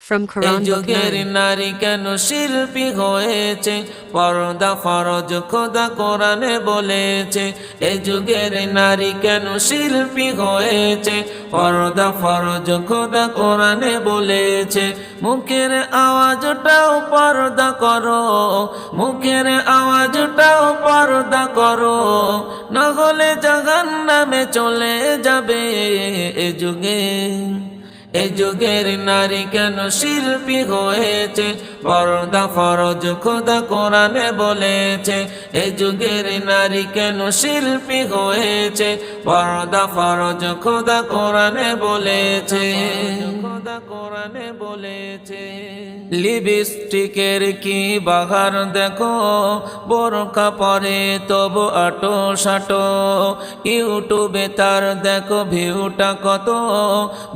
from এই Quran Book যুগের 9. নারী কেন শিল্পী হয়েছে, পর্দা ফরজ খোদা কোরআনে বলেছে। এই যুগের নারী কেন শিল্পী হয়েছে, পর্দা ফরজ খোদা কোরআনে বলেছে। মুখের আওয়াজটাও পর্দা করো, মুখের আওয়াজটাও পর্দা করো, না হলে জাহান্নামে চলে যাবে। এই যুগে, এই যুগের নারী কেন শিল্পী হয়েছে, পর্দা ফরজ খোদা কোরআনে বলেছে। এই যুগের নারী কেন শিল্পী হয়েছে, পর্দা ফরজ খোদা কোরআনে বলেছে, খোদা কোরআনে বলেছে। লিপস্টিকের কি বাহার দেখো, বোরকা পরে তবু আটো সাটো, ইউটিউবে তার দেখো ভিউটা কত,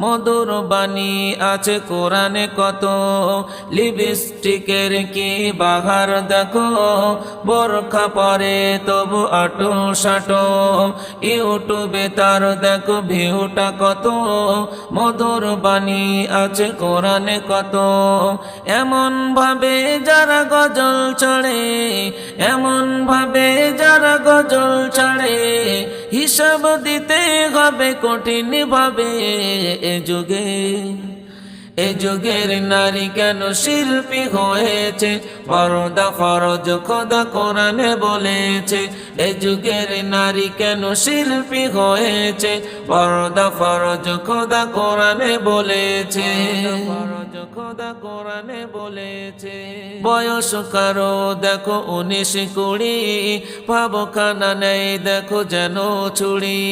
মধুর বাণী আছে কোরআনে কত। লিপস্টিকের কি বাহার দেখো, বোরখা পরে তবু আটো সাটো, ইউটিউবে তার দেখো ভিউটা কত, মধুর বাণী আছে কোরআনে কত। এমন ভাবে যারা গজল ছড়ে, এমন ভাবে যারা গজল ছড়ে, হিসাব দিতে হবে কঠিন ভাবে। এ যুগে, এ যুগের নারী কেন শিল্পী হয়েছে, পর্দা ফরজ খোদা কোরআনে বলেছে। এ যুগের নারী কেন শিল্পী হয়েছে, পর্দা ফরজ খোদা কোরআনে বলেছে, ফরজ খোদা কোরআনে বলেছে। বয়স কারো দেখো 19-20, ভাবখানা নেই দেখো যেন ছুরি,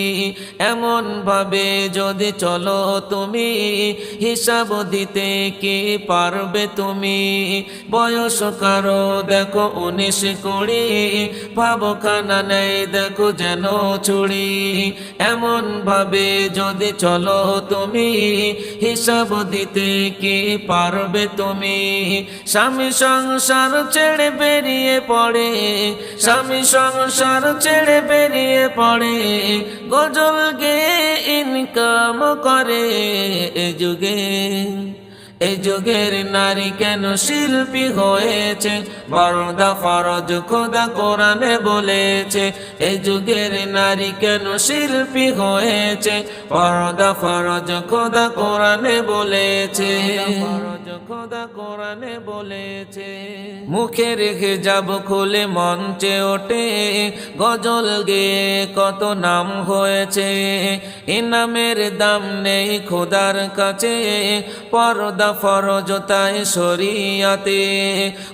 এমন ভাবে যদি চলো তুমি, হিসাব দিতে কি পারবে তুমি। বয়স কারো দেখো 19-20, ভাবখানা নেই দেখো যেন ছুরি, এমন ভাবে যদি চলো তুমি, হিসাব দিতে কি পারবে তুমি। স্বামী সংসার ছেড়ে বেরিয়ে পড়ে, স্বামী সংসার ছেড়ে বেরিয়ে পড়ে, গজল গেয়ে ইনকাম করে। এ যুগে, এই যুগের নারী কেন শিল্পী হয়েছে, পর্দা ফরজ খোদা কোরআনে বলেছে। এই যুগের নারী কেন শিল্পী হয়েছে, পর্দা ফরজ খোদা কোরআনে বলেছে, ফরজ খোদা কোরআনে বলেছে। মুখে রেখে যাব খুলে মঞ্চে ওঠে, গজল গেয়ে কত নাম হয়েছে, এ নামের দাম নেই খোদার কাছে, পর্দা ফরজ তাই শরিয়াতে।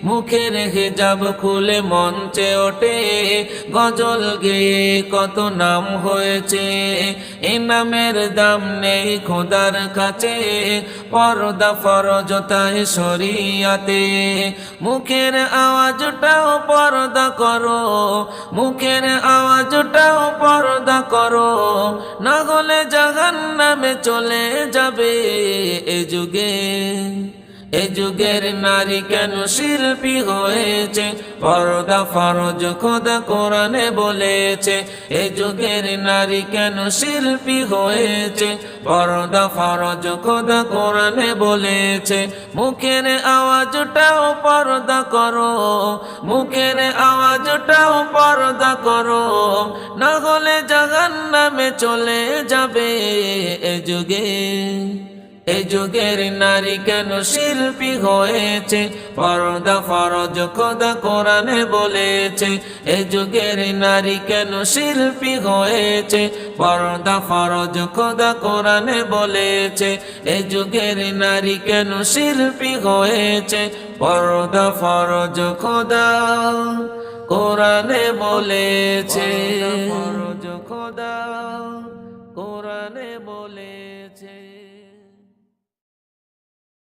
মুখে রেখে যাব খুলে মঞ্চে ওঠে, গজল গেয়ে কত নাম হয়েছে, এ নামের দাম নেই খোদার কাছে, পর্দা ফরজ তাই শরিয়াতে। মুখের আওয়াজটাও পর্দা করো, মুখের আওয়াজটাও পর্দা করো, না হলে জাহান্নামে চলে যাবে। এ যুগে, এ যুগের নারী কেন শিল্পী হয়েছে, পর্দা ফরজ খোদা কোরআনে বলেছে। এ যুগের নারী কেন শিল্পী হয়েছে, পর্দা ফরজ খোদা কোরআনে বলেছে। মুখের আওয়াজটাও পর্দা করো, মুখের আওয়াজটাও পর্দা করো, না হলে জাহান্নামে চলে যাবে। এ যুগে, এই যুগের নারী কেন শিল্পী হয়েছে, পর্দা ফরজ খোদা কোরআনে বলেছে। এই যুগের নারী কেন শিল্পী হয়েছে, পর্দা ফরজ খোদা কোরআনে বলেছে। এই যুগের নারী কেন শিল্পী হয়েছে, পর্দা ফরজ খোদা কোরআনে বলেছে, ফরজ খোদা।